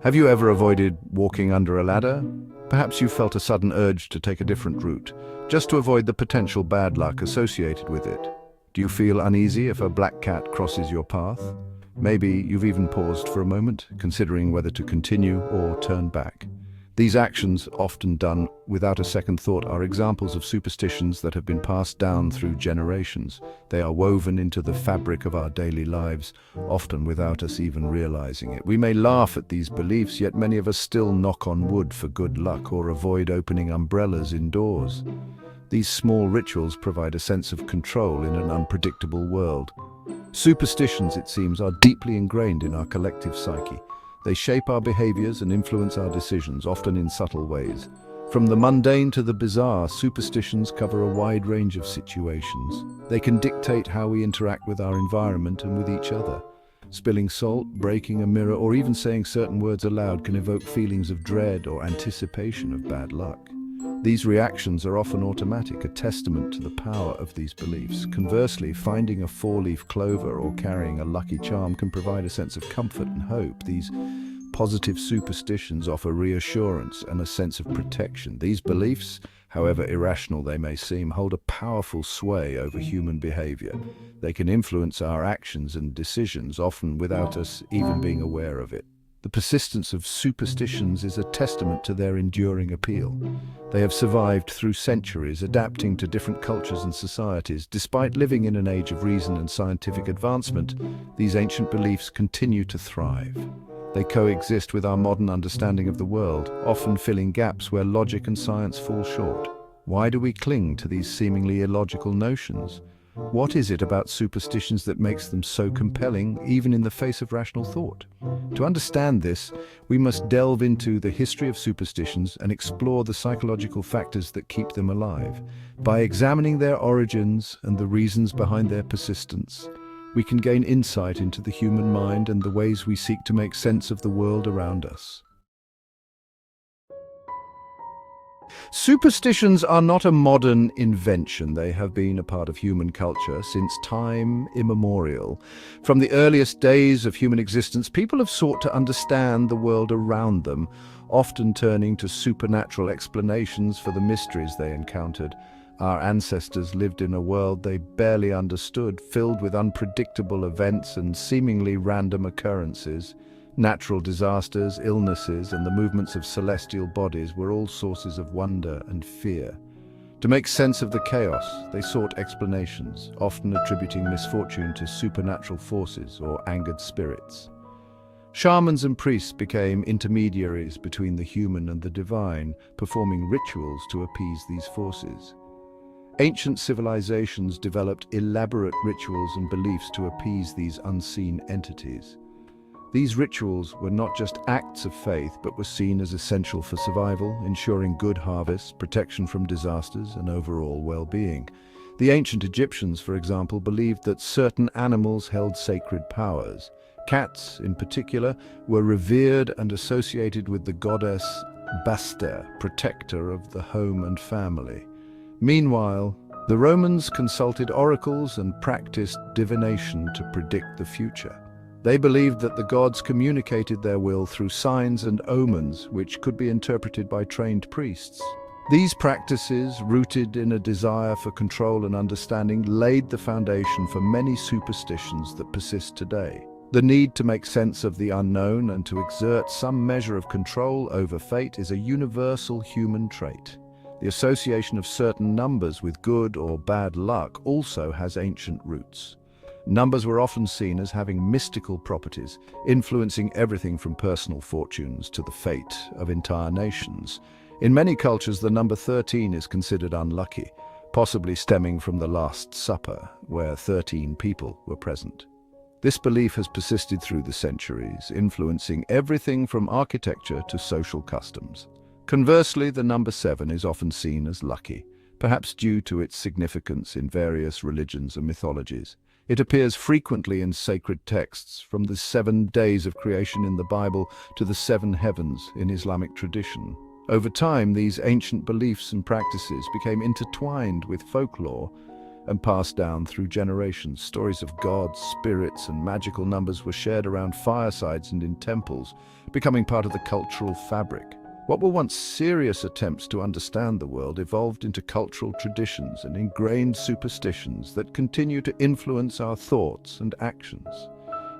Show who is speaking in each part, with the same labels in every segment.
Speaker 1: Have you ever avoided walking under a ladder? Perhaps you felt a sudden urge to take a different route, just to avoid the potential bad luck associated with it. Do you feel uneasy if a black cat crosses your path? Maybe you've even paused for a moment, considering whether to continue or turn back. These actions, often done without a second thought, are examples of superstitions that have been passed down through generations. They are woven into the fabric of our daily lives, often without us even realizing it. We may laugh at these beliefs, yet many of us still knock on wood for good luck or avoid opening umbrellas indoors. These small rituals provide a sense of control in an unpredictable world. Superstitions, it seems, are deeply ingrained in our collective psyche. They shape our behaviors and influence our decisions, often in subtle ways. From the mundane to the bizarre, superstitions cover a wide range of situations. They can dictate how we interact with our environment and with each other. Spilling salt, breaking a mirror, or even saying certain words aloud can evoke feelings of dread or anticipation of bad luck. These reactions are often automatic, a testament to the power of these beliefs. Conversely, finding a four-leaf clover or carrying a lucky charm can provide a sense of comfort and hope. These positive superstitions offer reassurance and a sense of protection. These beliefs, however irrational they may seem, hold a powerful sway over human behavior. They can influence our actions and decisions, often without us even being aware of it. The persistence of superstitions is a testament to their enduring appeal. They have survived through centuries, adapting to different cultures and societies. Despite living in an age of reason and scientific advancement, these ancient beliefs continue to thrive. They coexist with our modern understanding of the world, often filling gaps where logic and science fall short. Why do we cling to these seemingly illogical notions? What is it about superstitions that makes them so compelling, even in the face of rational thought? To understand this, we must delve into the history of superstitions and explore the psychological factors that keep them alive. By examining their origins and the reasons behind their persistence, we can gain insight into the human mind and the ways we seek to make sense of the world around us. Superstitions are not a modern invention. They have been a part of human culture since time immemorial. From the earliest days of human existence, people have sought to understand the world around them, often turning to supernatural explanations for the mysteries they encountered. Our ancestors lived in a world they barely understood, filled with unpredictable events and seemingly random occurrences. Natural disasters, illnesses, and the movements of celestial bodies were all sources of wonder and fear. To make sense of the chaos, they sought explanations, often attributing misfortune to supernatural forces or angered spirits. Shamans and priests became intermediaries between the human and the divine, performing rituals to appease these forces. Ancient civilizations developed elaborate rituals and beliefs to appease these unseen entities. These rituals were not just acts of faith, but were seen as essential for survival, ensuring good harvests, protection from disasters, and overall well-being. The ancient Egyptians, for example, believed that certain animals held sacred powers. Cats, in particular, were revered and associated with the goddess Bastet, protector of the home and family. Meanwhile, the Romans consulted oracles and practiced divination to predict the future. They believed that the gods communicated their will through signs and omens, which could be interpreted by trained priests. These practices, rooted in a desire for control and understanding, laid the foundation for many superstitions that persist today. The need to make sense of the unknown and to exert some measure of control over fate is a universal human trait. The association of certain numbers with good or bad luck also has ancient roots. Numbers were often seen as having mystical properties, influencing everything from personal fortunes to the fate of entire nations. In many cultures, the number 13 is considered unlucky, possibly stemming from the Last Supper, where 13 people were present. This belief has persisted through the centuries, influencing everything from architecture to social customs. Conversely, the number 7 is often seen as lucky, perhaps due to its significance in various religions and mythologies. It appears frequently in sacred texts, from the 7 days of creation in the Bible to the 7 heavens in Islamic tradition. Over time, these ancient beliefs and practices became intertwined with folklore, and passed down through generations. Stories of gods, spirits, and magical numbers were shared around firesides and in temples, becoming part of the cultural fabric. What were once serious attempts to understand the world evolved into cultural traditions and ingrained superstitions that continue to influence our thoughts and actions.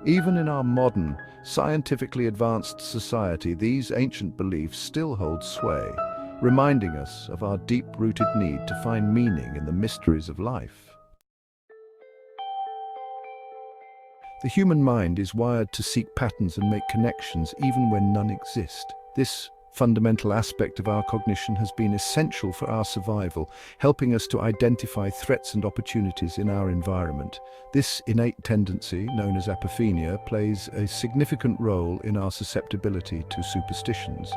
Speaker 1: Even in our modern, scientifically advanced society, these ancient beliefs still hold sway, reminding us of our deep-rooted need to find meaning in the mysteries of life. The human mind is wired to seek patterns and make connections even when none exist. This fundamental aspect of our cognition has been essential for our survival, helping us to identify threats and opportunities in our environment. This innate tendency, known as apophenia, plays a significant role in our susceptibility to superstitions.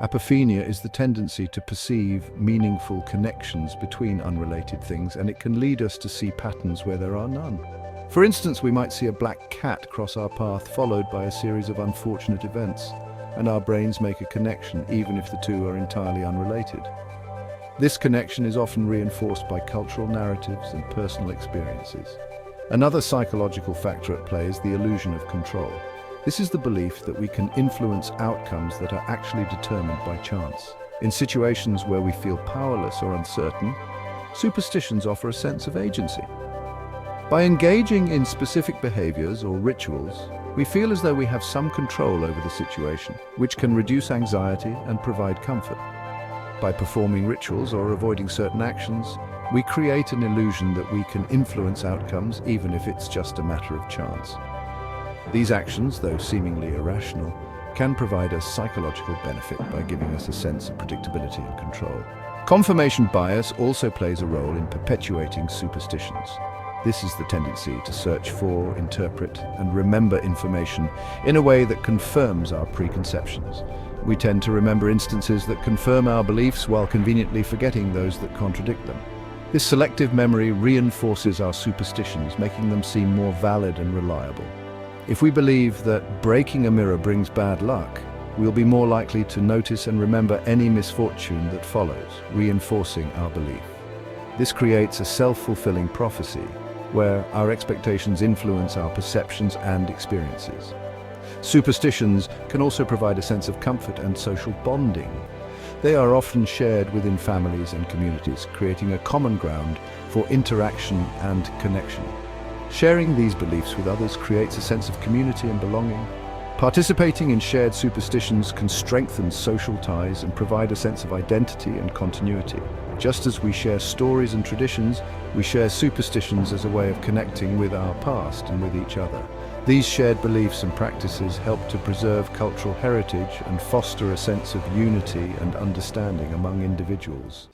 Speaker 1: Apophenia is the tendency to perceive meaningful connections between unrelated things, and it can lead us to see patterns where there are none. For instance, we might see a black cat cross our path, followed by a series of unfortunate events, and our brains make a connection even if the two are entirely unrelated. This connection is often reinforced by cultural narratives and personal experiences. Another psychological factor at play is the illusion of control. This is the belief that we can influence outcomes that are actually determined by chance. In situations where we feel powerless or uncertain, superstitions offer a sense of agency. By engaging in specific behaviors or rituals, we feel as though we have some control over the situation, which can reduce anxiety and provide comfort. By performing rituals or avoiding certain actions, we create an illusion that we can influence outcomes even if it's just a matter of chance. These actions, though seemingly irrational, can provide us psychological benefit by giving us a sense of predictability and control. Confirmation bias also plays a role in perpetuating superstitions. This is the tendency to search for, interpret, and remember information in a way that confirms our preconceptions. We tend to remember instances that confirm our beliefs while conveniently forgetting those that contradict them. This selective memory reinforces our superstitions, making them seem more valid and reliable. If we believe that breaking a mirror brings bad luck, we'll be more likely to notice and remember any misfortune that follows, reinforcing our belief. This creates a self-fulfilling prophecy, where our expectations influence our perceptions and experiences. Superstitions can also provide a sense of comfort and social bonding. They are often shared within families and communities, creating a common ground for interaction and connection. Sharing these beliefs with others creates a sense of community and belonging. Participating in shared superstitions can strengthen social ties and provide a sense of identity and continuity. Just as we share stories and traditions, we share superstitions as a way of connecting with our past and with each other. These shared beliefs and practices help to preserve cultural heritage and foster a sense of unity and understanding among individuals.